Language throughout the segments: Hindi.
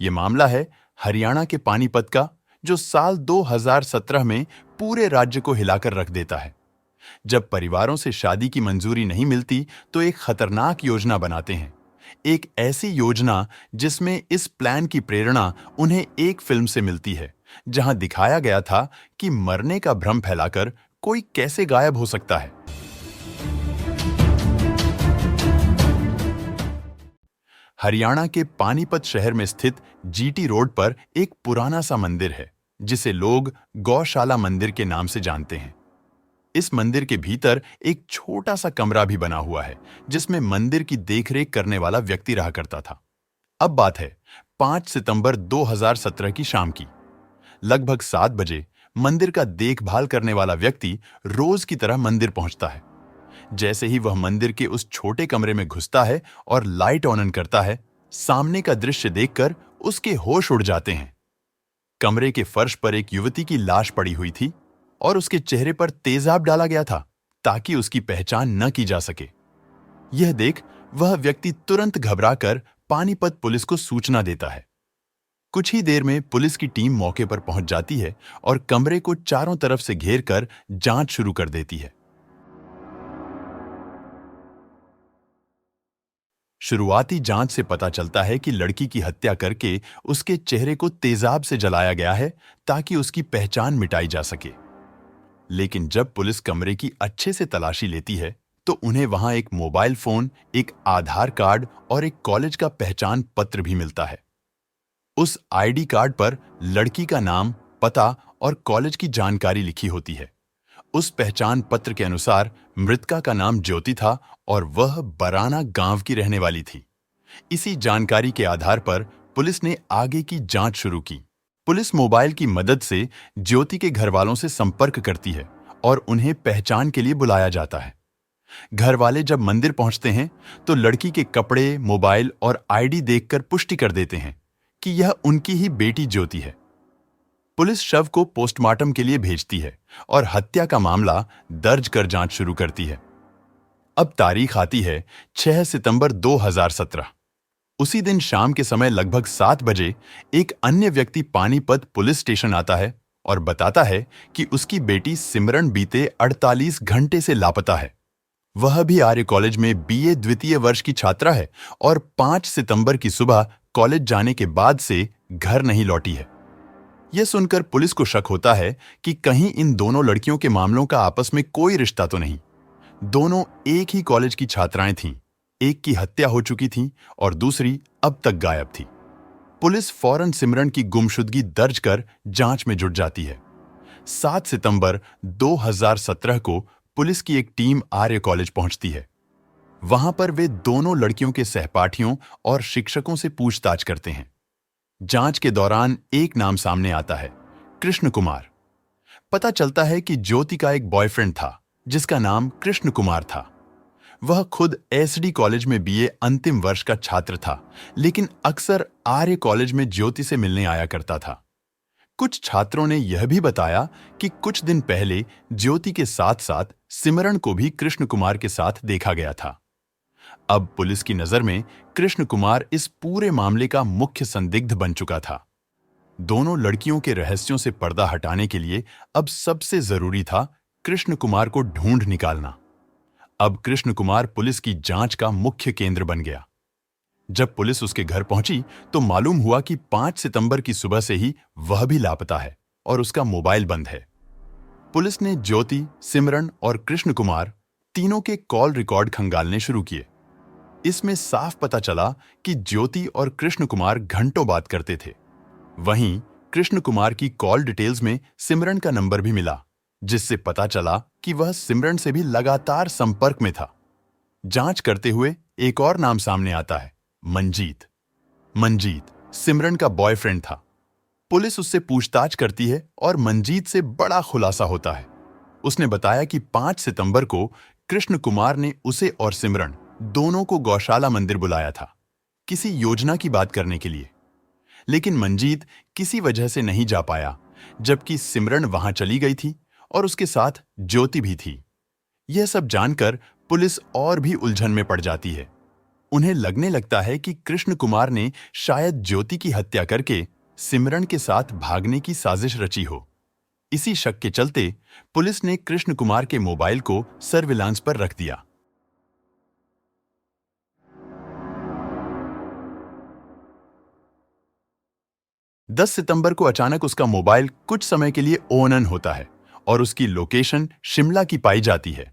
ये मामला है हरियाणा के पानीपत का, जो साल 2017 में पूरे राज्य को हिलाकर रख देता है। जब परिवारों से शादी की मंजूरी नहीं मिलती तो एक खतरनाक योजना बनाते हैं। एक ऐसी योजना जिसमें इस प्लान की प्रेरणा उन्हें एक फिल्म से मिलती है, जहां दिखाया गया था कि मरने का भ्रम फैलाकर कोई कैसे गायब हो सकता है। हरियाणा के पानीपत शहर में स्थित जीटी रोड पर एक पुराना सा मंदिर है, जिसे लोग गौशाला मंदिर के नाम से जानते हैं। इस मंदिर के भीतर एक छोटा सा कमरा भी बना हुआ है, जिसमें मंदिर की देखरेख करने वाला व्यक्ति रहा करता था। अब बात है 5 सितंबर 2017 की शाम की। लगभग 7 बजे मंदिर का देखभाल करने वाला व्यक्ति रोज की तरह मंदिर पहुंचता है। जैसे ही वह मंदिर के उस छोटे कमरे में घुसता है और लाइट ऑन करता है, सामने का दृश्य देखकर उसके होश उड़ जाते हैं। कमरे के फर्श पर एक युवती की लाश पड़ी हुई थी और उसके चेहरे पर तेजाब डाला गया था ताकि उसकी पहचान न की जा सके। यह देख वह व्यक्ति तुरंत घबराकर पानीपत पुलिस को सूचना देता है। कुछ ही देर में पुलिस की टीम मौके पर पहुंच जाती है और कमरे को चारों तरफ से घेर कर जांच शुरू कर देती है। शुरुआती जांच से पता चलता है कि लड़की की हत्या करके उसके चेहरे को तेजाब से जलाया गया है ताकि उसकी पहचान मिटाई जा सके। लेकिन जब पुलिस कमरे की अच्छे से तलाशी लेती है तो उन्हें वहां एक मोबाइल फोन, एक आधार कार्ड और एक कॉलेज का पहचान पत्र भी मिलता है। उस आईडी कार्ड पर लड़की का नाम, पता और कॉलेज की जानकारी लिखी होती है। उस पहचान पत्र के अनुसार मृतका का नाम ज्योति था और वह बराना गांव की रहने वाली थी। इसी जानकारी के आधार पर पुलिस ने आगे की जांच शुरू की। पुलिस मोबाइल की मदद से ज्योति के घर वालों से संपर्क करती है और उन्हें पहचान के लिए बुलाया जाता है। घर वाले जब मंदिर पहुंचते हैं तो लड़की के कपड़े, मोबाइल और आईडी देखकर पुष्टि कर देते हैं कि यह उनकी ही बेटी ज्योति है। पुलिस शव को पोस्टमार्टम के लिए भेजती है और हत्या का मामला दर्ज कर जांच शुरू करती है। अब तारीख आती है 6 सितंबर 2017। उसी दिन शाम के समय लगभग 7 बजे एक अन्य व्यक्ति पानीपत पुलिस स्टेशन आता है और बताता है कि उसकी बेटी सिमरन बीते 48 घंटे से लापता है। वह भी आर्य कॉलेज में बीए द्वितीय वर्ष की छात्रा है और 5 सितंबर की सुबह कॉलेज जाने के बाद से घर नहीं लौटी है। यह सुनकर पुलिस को शक होता है कि कहीं इन दोनों लड़कियों के मामलों का आपस में कोई रिश्ता तो नहीं। दोनों एक ही कॉलेज की छात्राएं थीं, एक की हत्या हो चुकी थी और दूसरी अब तक गायब थी। पुलिस फौरन सिमरन की गुमशुदगी दर्ज कर जांच में जुट जाती है। 7 सितंबर 2017 को पुलिस की एक टीम आर्य कॉलेज पहुंचती है। वहां पर वे दोनों लड़कियों के सहपाठियों और शिक्षकों से पूछताछ करते हैं। जांच के दौरान एक नाम सामने आता है, कृष्ण कुमार। पता चलता है कि ज्योति का एक बॉयफ्रेंड था जिसका नाम कृष्ण कुमार था। वह खुद एसडी कॉलेज में बीए अंतिम वर्ष का छात्र था, लेकिन अक्सर आर्य कॉलेज में ज्योति से मिलने आया करता था। कुछ छात्रों ने यह भी बताया कि कुछ दिन पहले ज्योति के साथ साथ सिमरन को भी कृष्ण कुमार के साथ देखा गया था। अब पुलिस की नजर में कृष्ण कुमार इस पूरे मामले का मुख्य संदिग्ध बन चुका था। दोनों लड़कियों के रहस्यों से पर्दा हटाने के लिए अब सबसे जरूरी था कृष्ण कुमार को ढूंढ निकालना। अब कृष्ण कुमार पुलिस की जांच का मुख्य केंद्र बन गया। जब पुलिस उसके घर पहुंची तो मालूम हुआ कि 5 सितंबर की सुबह से ही वह भी लापता है और उसका मोबाइल बंद है। पुलिस ने ज्योति, सिमरन और कृष्ण कुमार तीनों के कॉल रिकॉर्ड खंगालने शुरू किए। इसमें साफ पता चला कि ज्योति और कृष्ण कुमार घंटों बात करते थे। वहीं कृष्ण कुमार की कॉल डिटेल्स में सिमरन का नंबर भी मिला, जिससे पता चला कि वह सिमरन से भी लगातार संपर्क में था। जांच करते हुए एक और नाम सामने आता है, मंजीत। मंजीत सिमरन का बॉयफ्रेंड था। पुलिस उससे पूछताछ करती है और मंजीत से बड़ा खुलासा होता है। उसने बताया कि 5 सितंबर को कृष्ण कुमार ने उसे और सिमरन दोनों को गौशाला मंदिर बुलाया था, किसी योजना की बात करने के लिए। लेकिन मंजीत किसी वजह से नहीं जा पाया, जबकि सिमरन वहां चली गई थी और उसके साथ ज्योति भी थी। यह सब जानकर पुलिस और भी उलझन में पड़ जाती है। उन्हें लगने लगता है कि कृष्ण कुमार ने शायद ज्योति की हत्या करके सिमरन के साथ भागने की साजिश रची हो। इसी शक के चलते पुलिस ने कृष्ण कुमार के मोबाइल को सर्विलांस पर रख दिया। दस सितंबर को अचानक उसका मोबाइल कुछ समय के लिए ऑन होता है और उसकी लोकेशन शिमला की पाई जाती है।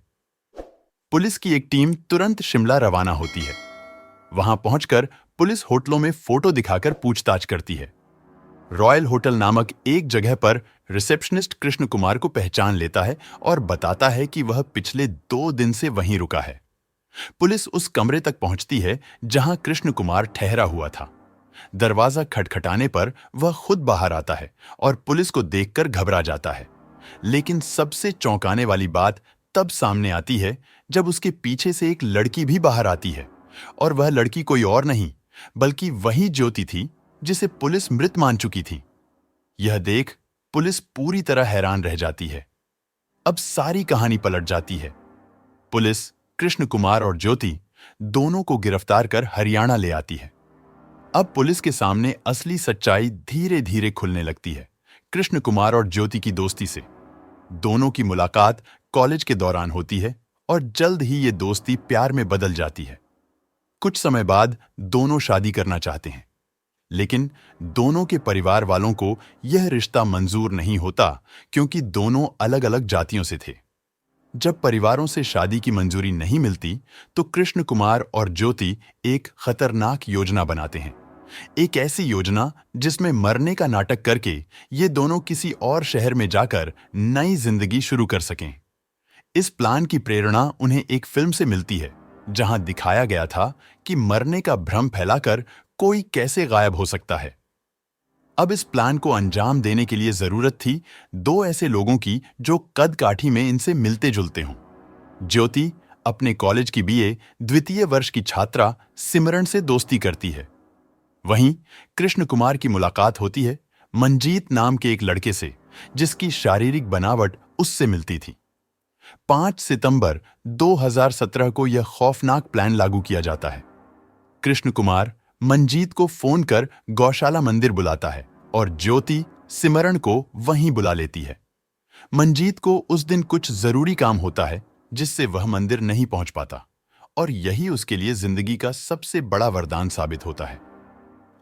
पुलिस की एक टीम तुरंत शिमला रवाना होती है। वहां पहुंचकर पुलिस होटलों में फोटो दिखाकर पूछताछ करती है। रॉयल होटल नामक एक जगह पर रिसेप्शनिस्ट कृष्ण कुमार को पहचान लेता है और बताता है कि वह पिछले 2 दिन से वहीं रुका है। पुलिस उस कमरे तक पहुंचती है जहां कृष्ण कुमार ठहरा हुआ था। दरवाजा खटखटाने पर वह खुद बाहर आता है और पुलिस को देखकर घबरा जाता है। लेकिन सबसे चौंकाने वाली बात तब सामने आती है जब उसके पीछे से एक लड़की भी बाहर आती है, और वह लड़की कोई और नहीं बल्कि वही ज्योति थी जिसे पुलिस मृत मान चुकी थी। यह देख पुलिस पूरी तरह हैरान रह जाती है। अब सारी कहानी पलट जाती है। पुलिस कृष्ण कुमार और ज्योति दोनों को गिरफ्तार कर हरियाणा ले आती है। अब पुलिस के सामने असली सच्चाई धीरे धीरे खुलने लगती है। कृष्ण कुमार और ज्योति की दोस्ती से। दोनों की मुलाकात कॉलेज के दौरान होती है और जल्द ही ये दोस्ती प्यार में बदल जाती है। कुछ समय बाद दोनों शादी करना चाहते हैं, लेकिन दोनों के परिवार वालों को यह रिश्ता मंजूर नहीं होता क्योंकि दोनों अलग अलग जातियों से थे। जब परिवारों से शादी की मंजूरी नहीं मिलती तो कृष्ण कुमार और ज्योति एक खतरनाक योजना बनाते हैं। एक ऐसी योजना जिसमें मरने का नाटक करके ये दोनों किसी और शहर में जाकर नई जिंदगी शुरू कर सकें। इस प्लान की प्रेरणा उन्हें एक फिल्म से मिलती है जहां दिखाया गया था कि मरने का भ्रम फैलाकर कोई कैसे गायब हो सकता है। अब इस प्लान को अंजाम देने के लिए जरूरत थी 2 ऐसे लोगों की जो कद काठी में इनसे मिलते जुलते हों। ज्योति अपने कॉलेज की बीए द्वितीय वर्ष की छात्रा सिमरन से दोस्ती करती है। वहीं कृष्ण कुमार की मुलाकात होती है मंजीत नाम के एक लड़के से जिसकी शारीरिक बनावट उससे मिलती थी। 5 सितंबर 2017 को यह खौफनाक प्लान लागू किया जाता है। कृष्ण कुमार मंजीत को फोन कर गौशाला मंदिर बुलाता है और ज्योति सिमरन को वहीं बुला लेती है। मंजीत को उस दिन कुछ जरूरी काम होता है जिससे वह मंदिर नहीं पहुंच पाता, और यही उसके लिए जिंदगी का सबसे बड़ा वरदान साबित होता है।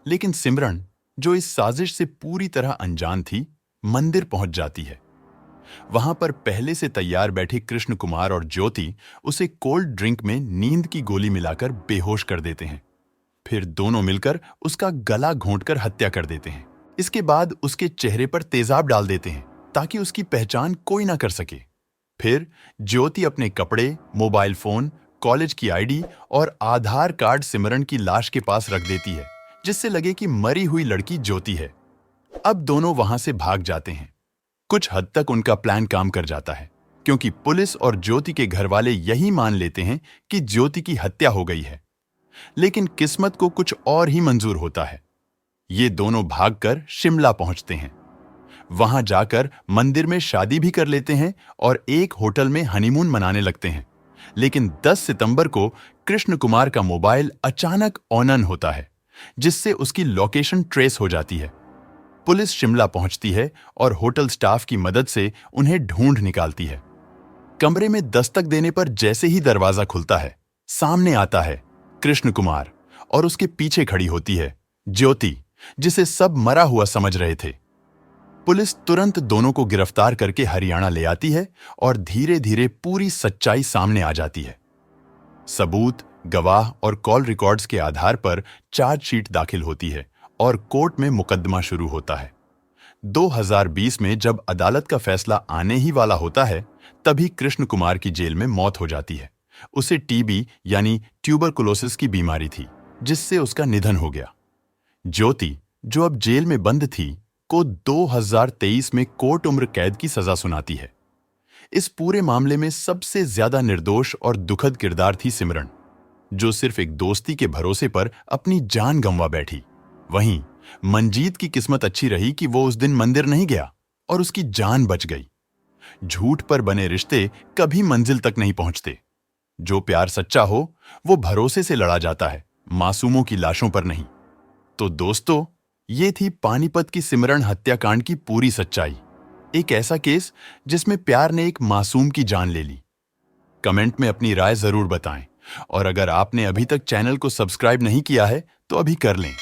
लेकिन सिमरन, जो इस साजिश से पूरी तरह अनजान थी, मंदिर पहुंच जाती है। वहां पर पहले से तैयार बैठे कृष्ण कुमार और ज्योति उसे कोल्ड ड्रिंक में नींद की गोली मिलाकर बेहोश कर देते हैं। फिर दोनों मिलकर उसका गला घोंटकर हत्या कर देते हैं। इसके बाद उसके चेहरे पर तेजाब डाल देते हैं ताकि उसकी पहचान कोई ना कर सके। फिर ज्योति अपने कपड़े, मोबाइल फोन, कॉलेज की आईडी और आधार कार्ड सिमरन की लाश के पास रख देती है जिससे लगे कि मरी हुई लड़की ज्योति है। अब दोनों वहां से भाग जाते हैं। कुछ हद तक उनका प्लान काम कर जाता है क्योंकि पुलिस और ज्योति के घर वाले यही मान लेते हैं कि ज्योति की हत्या हो गई है। लेकिन किस्मत को कुछ और ही मंजूर होता है। ये दोनों भागकर शिमला पहुंचते हैं। वहां जाकर मंदिर में शादी भी कर लेते हैं और एक होटल में हनीमून मनाने लगते हैं। लेकिन 10 सितंबर को कृष्ण कुमार का मोबाइल अचानक ऑन होता है जिससे उसकी लोकेशन ट्रेस हो जाती है। पुलिस शिमला पहुंचती है और होटल स्टाफ की मदद से उन्हें ढूंढ निकालती है। कमरे में दस्तक देने पर जैसे ही दरवाजा खुलता है, सामने आता है कृष्ण कुमार और उसके पीछे खड़ी होती है ज्योति, जिसे सब मरा हुआ समझ रहे थे। पुलिस तुरंत दोनों को गिरफ्तार करके हरियाणा ले आती है और धीरे धीरे पूरी सच्चाई सामने आ जाती है। सबूत, गवाह और कॉल रिकॉर्ड्स के आधार पर चार्जशीट दाखिल होती है और कोर्ट में मुकदमा शुरू होता है। 2020 में जब अदालत का फैसला आने ही वाला होता है, तभी कृष्ण कुमार की जेल में मौत हो जाती है। उसे टीबी यानी ट्यूबरकुलोसिस की बीमारी थी जिससे उसका निधन हो गया। ज्योति, जो अब जेल में बंद थी, को 2023 में कोर्ट उम्र कैद की सजा सुनाती है। इस पूरे मामले में सबसे ज्यादा निर्दोष और दुखद किरदार थी सिमरन, जो सिर्फ एक दोस्ती के भरोसे पर अपनी जान गंवा बैठी। वहीं मंजीत की किस्मत अच्छी रही कि वो उस दिन मंदिर नहीं गया और उसकी जान बच गई। झूठ पर बने रिश्ते कभी मंजिल तक नहीं पहुंचते। जो प्यार सच्चा हो वो भरोसे से लड़ा जाता है मासूमों की लाशों पर नहीं। तो दोस्तों, ये थी पानीपत की सिमरण हत्याकांड की पूरी सच्चाई। एक ऐसा केस जिसमें प्यार ने एक मासूम की जान ले ली। कमेंट में अपनी राय जरूर बताएं और अगर आपने अभी तक चैनल को सब्सक्राइब नहीं किया है तो अभी कर लें